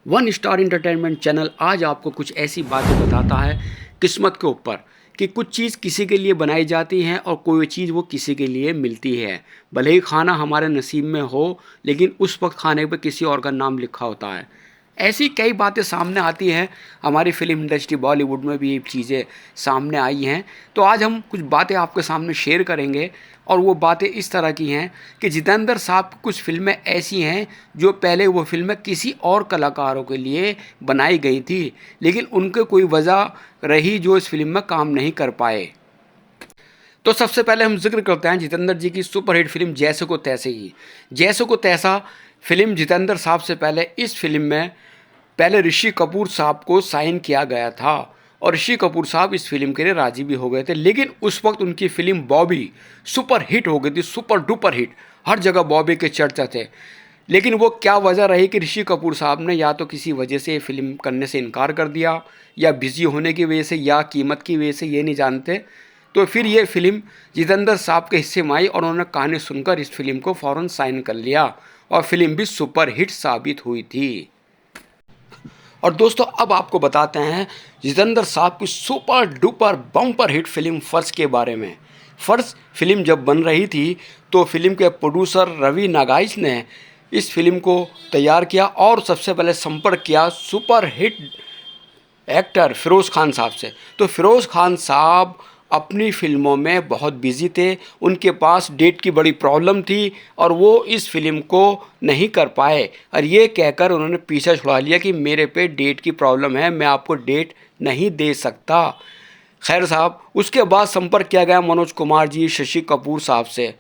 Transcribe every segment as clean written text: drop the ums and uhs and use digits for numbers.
One star entertainment channel आज आपको कुछ ऐसी बातें बताता है किस्मत के ऊपर कि कुछ चीज़ किसी के लिए बनाई जाती हैं और कोई चीज़ वो किसी के लिए मिलती है। भले ही खाना हमारे नसीब में हो, लेकिन उस वक्त खाने पर किसी और का नाम लिखा होता है। ऐसी कई बातें सामने आती हैं। हमारी फिल्म इंडस्ट्री बॉलीवुड में भी ये चीज़ें सामने आई हैं। तो आज हम कुछ बातें आपके सामने शेयर करेंगे और वो बातें इस तरह की हैं कि जितेंद्र साहब की कुछ फिल्में ऐसी हैं जो पहले वो फिल्में किसी और कलाकारों के लिए बनाई गई थी, लेकिन उनके कोई वजह रही जो इस फिल्म में काम नहीं कर पाए। तो सबसे पहले हम जिक्र करते हैं जितेंद्र जी की सुपरहिट फिल्म जैसे को तैसे ही। जैसे को तैसा फिल्म जितेंद्र साहब से पहले इस फिल्म में पहले ऋषि कपूर साहब को साइन किया गया था और ऋषि कपूर साहब इस फिल्म के लिए राजी भी हो गए थे, लेकिन उस वक्त उनकी फिल्म बॉबी सुपर हिट हो गई थी, सुपर डुपर हिट। हर जगह बॉबी के चर्चा थे। लेकिन वो क्या वजह रही कि ऋषि कपूर साहब ने या तो किसी वजह से फिल्म करने से इनकार कर दिया, या बिजी होने की वजह से, या कीमत की वजह से, ये नहीं जानते। तो फिर ये फिल्म जितेंद्र साहब के हिस्से में आई और उन्होंने कहानी सुनकर इस फिल्म को फ़ौरन साइन कर लिया और फिल्म भी सुपर हिट साबित हुई थी। और दोस्तों अब आपको बताते हैं जितेंद्र साहब की super duper bumper hit film फर्ज के बारे में। फर्ज फिल्म जब बन रही थी तो फिल्म के प्रोड्यूसर रवि नागाइस ने इस फिल्म को तैयार किया और सबसे पहले संपर्क किया super hit actor Firoz Khan साहब से। तो फिरोज़ खान साहब अपनी फिल्मों में बहुत बिजी थे, उनके पास डेट की बड़ी प्रॉब्लम थी और वो इस फिल्म को नहीं कर पाए और ये कहकर उन्होंने पीछा छुड़ा लिया कि मेरे पे डेट की प्रॉब्लम है, मैं आपको डेट नहीं दे सकता। खैर साहब, उसके बाद संपर्क किया गया मनोज कुमार जी, शशि कपूर साहब से।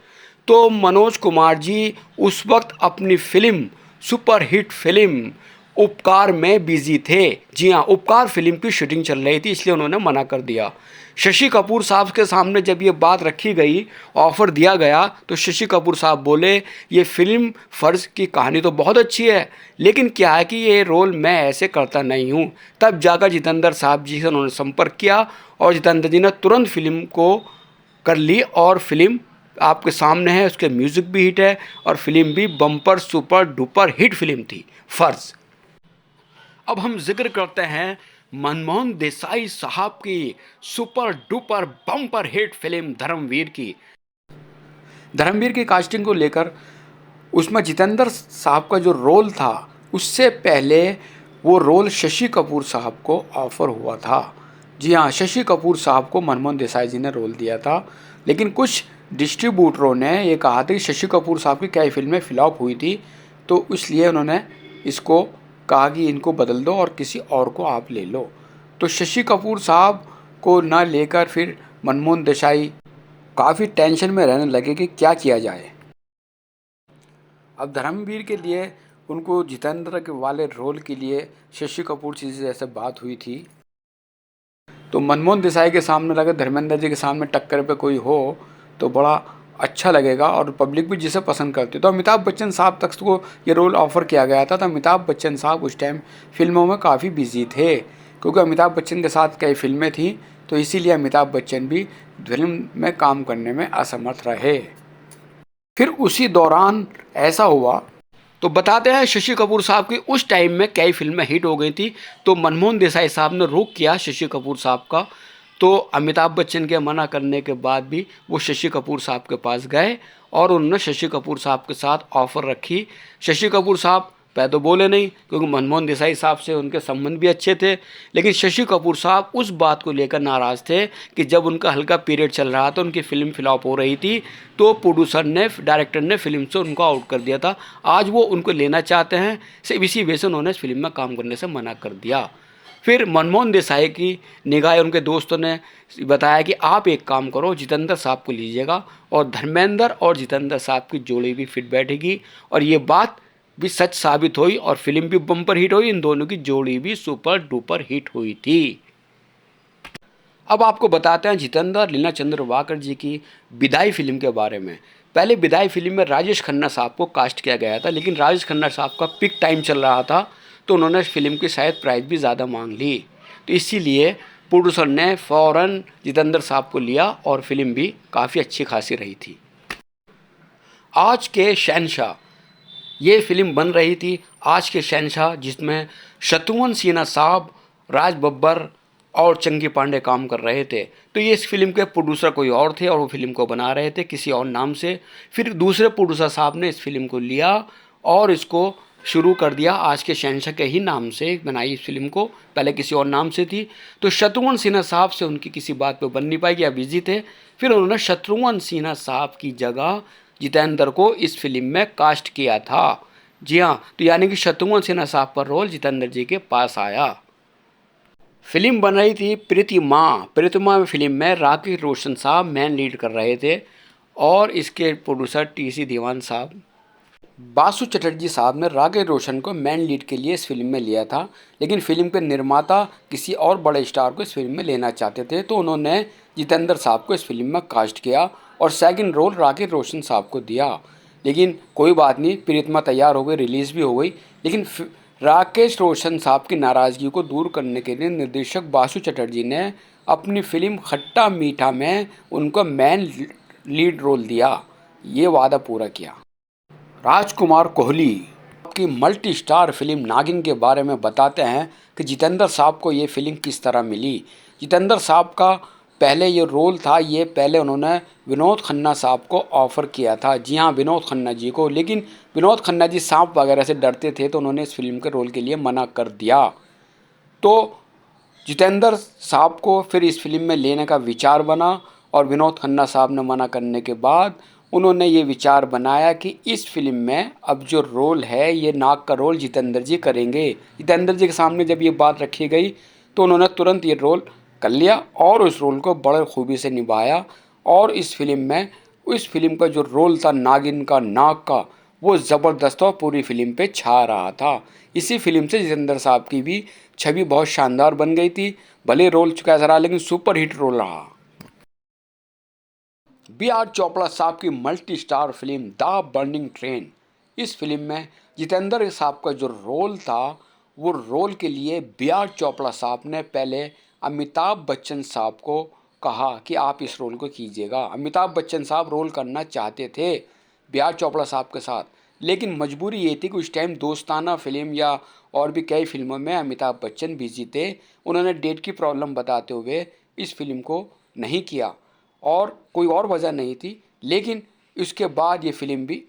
तो मनोज कुमार जी उस वक्त अपनी फिल्म सुपर हिट फिल्म उपकार में बिजी थे। जी हाँ, उपकार फिल्म की शूटिंग चल रही थी, इसलिए उन्होंने मना कर दिया। शशि कपूर साहब के सामने जब ये बात रखी गई, ऑफ़र दिया गया, तो शशि कपूर साहब बोले ये फिल्म फ़र्ज की कहानी तो बहुत अच्छी है, लेकिन क्या है कि ये रोल मैं ऐसे करता नहीं हूँ। तब जाकर जितेंद्र साहब जी से उन्होंने संपर्क किया और जितेंद्र जी ने तुरंत फिल्म को कर ली और फिल्म आपके सामने है। उसके म्यूज़िक भी हिट है और फिल्म भी bumper super duper hit film थी फ़र्ज। अब हम जिक्र करते हैं मनमोहन देसाई साहब की super duper bumper hit film Dharmveer की। धर्मवीर की कास्टिंग को लेकर उसमें जितेंद्र साहब का जो रोल था, उससे पहले वो रोल शशि कपूर साहब को ऑफ़र हुआ था। जी हाँ, शशि कपूर साहब को मनमोहन देसाई जी ने रोल दिया था, लेकिन कुछ डिस्ट्रीब्यूटरों ने ये कहा था कि शशि कपूर साहब की कई फिल्में फ्लॉप हुई थी, तो इसलिए उन्होंने इसको कहा कि इनको बदल दो और किसी और को आप ले लो। तो शशि कपूर साहब को ना लेकर फिर मनमोहन देसाई काफ़ी टेंशन में रहने लगे कि क्या किया जाए। अब धर्मवीर के लिए उनको जितेंद्र के वाले रोल के लिए शशि कपूर जी से जैसे बात हुई थी, तो मनमोहन देसाई के सामने लगा धर्मेंद्र जी के सामने टक्कर पे कोई हो तो बड़ा अच्छा लगेगा और पब्लिक भी जिसे पसंद करती है। तो अमिताभ बच्चन साहब तक को ये रोल ऑफ़र किया गया था। तो अमिताभ बच्चन साहब उस टाइम फिल्मों में काफ़ी बिजी थे, क्योंकि अमिताभ बच्चन के साथ कई फिल्में थीं, तो इसीलिए अमिताभ बच्चन भी फिल्म में काम करने में असमर्थ रहे। फिर उसी दौरान ऐसा हुआ, तो बताते हैं शशि कपूर साहब की उस टाइम में कई फिल्में हिट हो गई थी, तो मनमोहन देसाई साहब ने रोक किया शशि कपूर साहब का। तो अमिताभ बच्चन के मना करने के बाद भी वो शशि कपूर साहब के पास गए और उन्होंने शशि कपूर साहब के साथ ऑफ़र रखी। शशि कपूर साहब पहले तो बोले नहीं, क्योंकि मनमोहन देसाई साहब से उनके संबंध भी अच्छे थे, लेकिन शशि कपूर साहब उस बात को लेकर नाराज़ थे कि जब उनका हल्का पीरियड चल रहा था, उनकी फ़िल्म फ्लॉप हो रही थी, तो प्रोड्यूसर ने, डायरेक्टर ने फिल्म से उनको आउट कर दिया था। आज वो उनको लेना चाहते हैं, सिर्फ इसी वजह से उन्होंने इस फिल्म में काम करने से मना कर दिया। फिर मनमोहन देसाई की निगाह उनके दोस्तों ने बताया कि आप एक काम करो, जितेंद्र साहब को लीजिएगा और धर्मेंद्र और जितेंद्र साहब की जोड़ी भी फिट बैठेगी। और ये बात भी सच साबित हुई और फिल्म भी बम्पर हिट हुई। इन दोनों की जोड़ी भी सुपर डुपर हिट हुई थी। अब आपको बताते हैं जितेंद्र लीना चंद्रवाकर जी की विदाई फिल्म के बारे में। पहले विदाई फिल्म में राजेश खन्ना साहब को कास्ट किया गया था, लेकिन राजेश खन्ना साहब का पिक टाइम चल रहा था, तो उन्होंने फिल्म की शायद प्राइस भी ज़्यादा मांग ली, तो इसीलिए प्रोड्यूसर ने फ़ौरन जितेंद्र साहब को लिया और फिल्म भी काफ़ी अच्छी खासी रही थी। आज के शहंशाह ये फिल्म बन रही थी, आज के शहंशाह, जिसमें शत्रुघ्न सिन्हा साहब, राज बब्बर और चंकी पांडे काम कर रहे थे। तो ये इस फिल्म के प्रोड्यूसर कोई और थे और वो फिल्म को बना रहे थे किसी और नाम से। फिर दूसरे प्रोड्यूसर साहब ने इस फिल्म को लिया और इसको शुरू कर दिया, आज के शहंशाह के ही नाम से बनाई इस फिल्म को, पहले किसी और नाम से थी। तो शत्रुघ्न सिन्हा साहब से उनकी किसी बात पे बन नहीं पाई, या बिजी थे। फिर उन्होंने शत्रुघ्न सिन्हा साहब की जगह जितेंद्र को इस फिल्म में कास्ट किया था। जी हाँ, तो यानी कि शत्रुघ्न सिन्हा साहब का रोल जितेंद्र जी के पास आया। फिल्म बन रही थी प्रीतिमा फिल्म में राकेश रोशन साहब मेन लीड कर रहे थे और इसके प्रोड्यूसर टीसी दीवान साहब। बासु चटर्जी साहब ने राकेश रोशन को मेन लीड के लिए इस फिल्म में लिया था, लेकिन फिल्म के निर्माता किसी और बड़े स्टार को इस फिल्म में लेना चाहते थे, तो उन्होंने जितेंद्र साहब को इस फिल्म में कास्ट किया और सेकंड रोल राकेश रोशन साहब को दिया। लेकिन कोई बात नहीं, प्रीतिमा तैयार हो गई, रिलीज़ भी हो गई। लेकिन राकेश रोशन साहब की नाराज़गी को दूर करने के लिए निर्देशक बासु चटर्जी ने अपनी फिल्म खट्टा मीठा में उनको मेन लीड रोल दिया, ये वादा पूरा किया। राजकुमार कोहली की मल्टी स्टार फिल्म नागिन के बारे में बताते हैं कि जितेंद्र साहब को ये फिल्म किस तरह मिली। जितेंद्र साहब का पहले ये रोल था, ये पहले उन्होंने विनोद खन्ना साहब को ऑफ़र किया था, जी हाँ विनोद खन्ना जी को, लेकिन विनोद खन्ना जी सांप वगैरह से डरते थे तो उन्होंने इस फिल्म के रोल के लिए मना कर दिया। तो जितेंद्र साहब को फिर इस फिल्म में लेने का विचार बना और विनोद खन्ना साहब ने मना करने के बाद उन्होंने ये विचार बनाया कि इस फिल्म में अब जो रोल है ये नाग का रोल जितेंद्र जी करेंगे। जितेंद्र जी के सामने जब ये बात रखी गई तो उन्होंने तुरंत ये रोल कर लिया और उस रोल को बड़े खूबी से निभाया। और इस फिल्म का जो रोल था नागिन का, नाग का, वो ज़बरदस्त और पूरी फिल्म पे छा रहा था। इसी फिल्म से जितेंद्र साहब की भी छवि बहुत शानदार बन गई थी। भले रोल कैसा रहा लेकिन सुपर हिट रोल रहा। बी आर चोपड़ा साहब की multi star film the burning train, इस फिल्म में जितेंद्र साहब का जो रोल था वो रोल के लिए बी आर चोपड़ा साहब ने पहले अमिताभ बच्चन साहब को कहा कि आप इस रोल को कीजिएगा। अमिताभ बच्चन साहब रोल करना चाहते थे बी आर चोपड़ा साहब के साथ, लेकिन मजबूरी ये थी कि उस टाइम दोस्ताना फिल्म या और भी कई फिल्मों में अमिताभ बच्चन बिजी थे। उन्होंने डेट की प्रॉब्लम बताते हुए इस फिल्म को नहीं किया और कोई और वजह नहीं थी, लेकिन उसके बाद ये फिल्म भी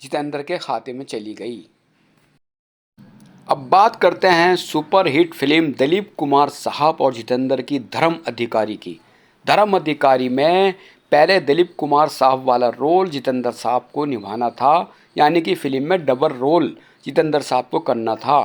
जितेंद्र के खाते में चली गई। अब बात करते हैं super hit film Dilip Kumar साहब और जितेंद्र की धर्म अधिकारी की। धर्म अधिकारी में पहले दिलीप कुमार साहब वाला रोल जितेंद्र साहब को निभाना था, यानी कि फिल्म में डबल रोल जितेंद्र साहब को करना था।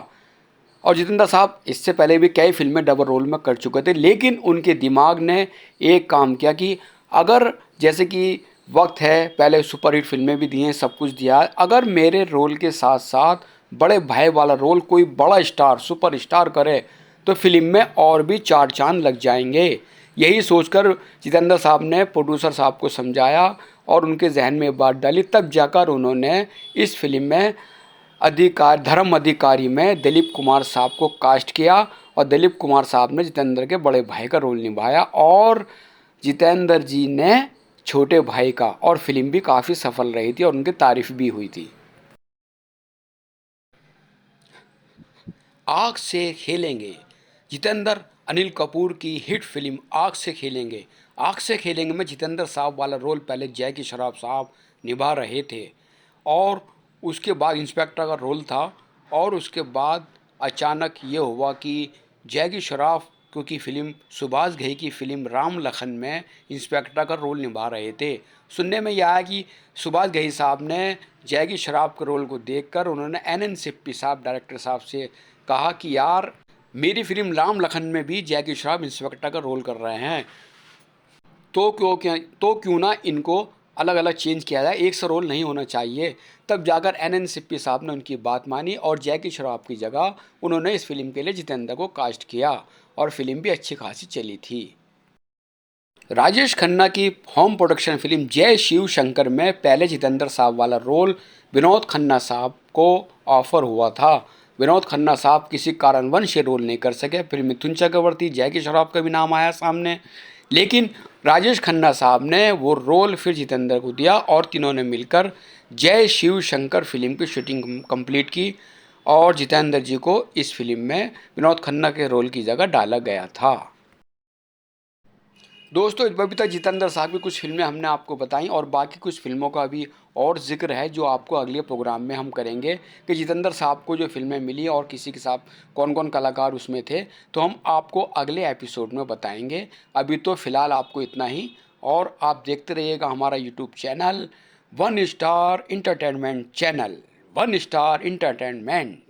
और जितेंद्र साहब इससे पहले भी कई फिल्में डबल रोल में कर चुके थे, लेकिन उनके दिमाग ने एक काम किया कि अगर जैसे कि वक्त है, पहले सुपरहिट फिल्में भी दी हैं, सब कुछ दिया है, अगर मेरे रोल के साथ साथ बड़े भाई वाला रोल कोई बड़ा स्टार सुपर स्टार करे तो फिल्म में और भी चार चांद लग जाएंगे। यही सोचकर जितेंद्र साहब ने प्रोड्यूसर साहब को समझाया और उनके जहन में बात डाली, तब जाकर उन्होंने इस फिल्म में धर्म अधिकारी में दिलीप कुमार साहब को कास्ट किया और दिलीप कुमार साहब ने जितेंद्र के बड़े भाई का रोल निभाया और जितेंद्र जी ने छोटे भाई का, और फिल्म भी काफ़ी सफल रही थी और उनकी तारीफ भी हुई थी। आग से खेलेंगे, जितेंद्र अनिल कपूर की हिट फिल्म आग से खेलेंगे। आग से खेलेंगे में जितेंद्र साहब वाला रोल पहले जैकी श्रॉफ साहब निभा रहे थे और उसके बाद इंस्पेक्टर का रोल था, और उसके बाद अचानक ये हुआ कि जैकी श्रॉफ क्योंकि फिल्म सुभाष घई की फिल्म राम लखन में इंस्पेक्टर का रोल निभा रहे थे। सुनने में यह आया कि सुभाष घई साहब ने जैकी श्रॉफ के रोल को देखकर उन्होंने एन सिप्पी साहब डायरेक्टर साहब से कहा कि यार मेरी फिल्म राम लखन में भी जैकी श्रॉफ इंस्पेक्टर का रोल कर रहे हैं, तो क्यों ना इनको अलग अलग चेंज किया जाए, एक सा रोल नहीं होना चाहिए। तब जाकर एन सिप्पी साहब ने उनकी बात मानी और जैकी श्रॉफ की जगह उन्होंने इस फिल्म के लिए जितेंद्र को कास्ट किया और फिल्म भी अच्छी खासी चली थी। राजेश खन्ना की होम प्रोडक्शन फिल्म जय शिव शंकर में पहले जितेंद्र साहब वाला रोल विनोद खन्ना साहब को ऑफर हुआ था। विनोद खन्ना साहब किसी कारणवश ये रोल नहीं कर सके, फिर मिथुन चक्रवर्ती, जैकी श्रॉफ का भी नाम आया सामने, लेकिन राजेश खन्ना साहब ने वो रोल फिर जितेंद्र को दिया और तीनों ने मिलकर जय शिव शंकर फिल्म की शूटिंग कंप्लीट की और जितेंद्र जी को इस फिल्म में विनोद खन्ना के रोल की जगह डाला गया था। दोस्तों, बबीता जितेंद्र साहब की कुछ फिल्में हमने आपको बताई और बाकी कुछ फिल्मों का भी और जिक्र है जो आपको अगले प्रोग्राम में हम करेंगे कि जितेंद्र साहब को जो फिल्में मिली और किसी के साथ कौन कौन कलाकार उसमें थे, तो हम आपको अगले एपिसोड में बताएंगे। अभी तो फ़िलहाल आपको इतना ही, और आप देखते रहिएगा हमारा YouTube channel one star entertainment channel, one star entertainment.